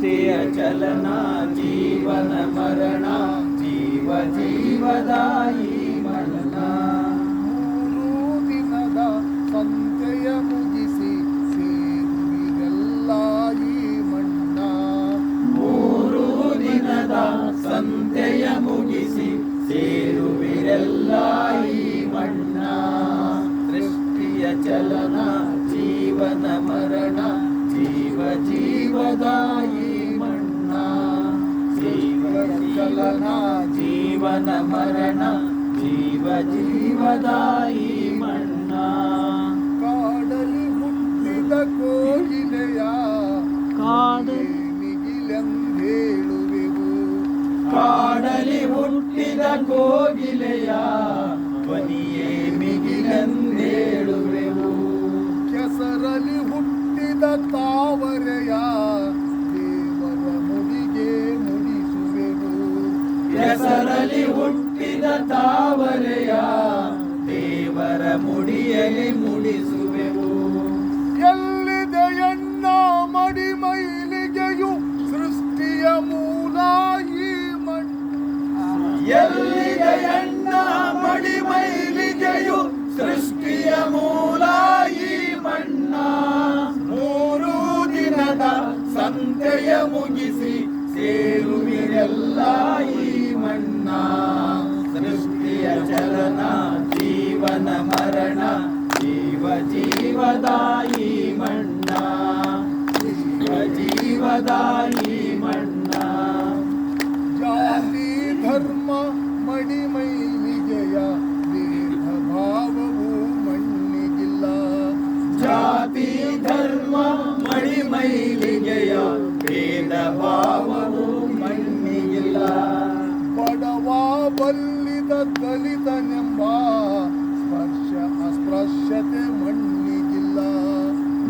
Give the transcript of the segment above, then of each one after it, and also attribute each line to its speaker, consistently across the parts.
Speaker 1: ಸೃಷ್ಟಿಯ ಚಲನ ಜೀವನ ಮರಣ ಜೀವ ಜೀವದಾಯಿ ಮರಣ.
Speaker 2: 3 ದಿನದ ಸಂತೆಯ ಮುಗಿಸಿ ಸೇರುವಿರೆಲ್ಲ ಈ ಮಣ್ಣ.
Speaker 1: 3 ದಿನದ ಸಂತೆಯ ಮುಗಿಸಿ ಸೇರುವಿರೆಲ್ಲ ಈ ಮಣ್ಣ. ಸೃಷ್ಟಿಯ ಚಲನ ಜೀವನ ಮರಣ ಜೀವ ಜೀವದಾಯಿ ಮಣ್ಣ. ಜೀವ ಚಲನ ಜೀವನ ಮರಣ ಜೀವ ಜೀವದಾಯಿ ಮಣ್ಣ.
Speaker 2: ಕಾಡಲಿ ಹುಟ್ಟಿದ ಕೋಗಿಲೆಯ ಮಿಗಿಲೆಂದೇಳುವೆವು.
Speaker 1: ಕಾಡಲಿ ಹುಟ್ಟಿದ ಕೋಗಿಲೆಯ ಧ್ವನಿಯೇ ಮಿಗಿಲೆಂದೇಳುವೆವು.
Speaker 2: ಕೆಸರಲಿ ಹುಟ್ಟಿದ ತಾವರೆಯ ದೇವರ ಮುಡಿಗೆ ಮುಡಿಸುವೆವು.
Speaker 1: ಕೆಸರಲಿ ಹುಟ್ಟಿದ ತಾವರೆಯ ದೇವರ ಮುಡಿಯಲಿ ಮುಡಿಸುವೆವು.
Speaker 2: ಎಲ್ಲಿದೆ ಎನ್ನ ಮಡಿಮೈಲಿಗೆಯು ಸೃಷ್ಟಿಯ ಮೂಲ ಈ ಮಣ್ಣು.
Speaker 1: ಎಲ್ಲಿದೆ ಎನ್ನ ಮಡಿಮೈಲಿಗೆಯು ಸೃಷ್ಟಿಯ ಮೂಲ ಈ ಮಣ್ಣ. 3 ದಿನದ ಸಂತೆಯ ಮುಗಿಸಿ ಸೇರುವಿರೆಲ್ಲ ಈ ಮಣ್ಣ. ಸೃಷ್ಟಿಯ ಚಲನ ಜೀವನ ಮರಣ ಜೀವ ಜೀವದಾಯಿ ಮಣ್ಣ. ಜೀವ ಜೀವದಾಯಿ ಮಣ್ಣ.
Speaker 2: ಜಾತಿ ಧರ್ಮ ಮಡಿಮೈಲಿಗೆಯ ಭೇದ ಭಾವವು ಮಣ್ಣಿಗಿಲ್ಲ.
Speaker 1: ಜಾತಿ ಧರ್ಮ ಮಡಿಮೈಲಿಗೆಯ ಭೇದ ಭಾವವು ಮಣ್ಣಿಗಿಲ್ಲ.
Speaker 2: ಬಡವ ಬಲ್ಲಿದ ದಲಿತನೆಂಬ ಸ್ಪರ್ಶ ಅಸ್ಪೃಶ್ಯತೆ ಮಣ್ಣಿಗಿಲ್ಲ.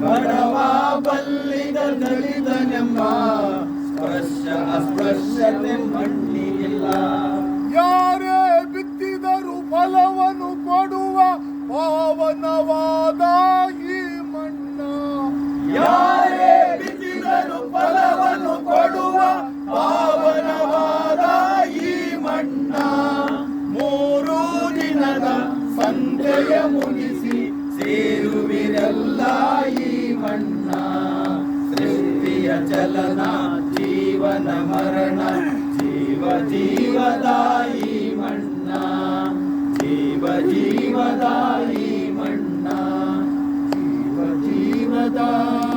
Speaker 1: ಬಡವ ಬಲ್ಲಿದ ದಲಿತನೆಂಬ ಸ್ಪರ್ಶ ಅಸ್ಪೃಶ್ಯತೆ ಮಣ್ಣಿಗಿಲ್ಲ.
Speaker 2: ಯಾರೇ ಬಿತ್ತಿದರೂ ಫಲವನ್ನು ಕೊಡುವ ಪಾವನವಾದ ಈ ಮಣ್ಣ.
Speaker 1: ಯಾರೇ ಬಿತ್ತಿದರು ಫಲವನ್ನು ಕೊಡುವ ಪಾವನವಾದ ಈ ಮಣ್ಣ. 3 ದಿನದ ಸಂತೆಯ ಮುಗಿಸಿ ಸೇರುವಿರೆಲ್ಲ ಈ ಮಣ್ಣ. ಸೃಷ್ಟಿಯ ಚಲನ ಜೀವನ ಮರಣ ಜೀವ ಜೀವದಾಯಿ ಮಣ್ಣ. ಜೀವ ಜೀವದಾಯಿ ಮಣ್ಣ. ಜೀವ ಜೀವದಾಯಿ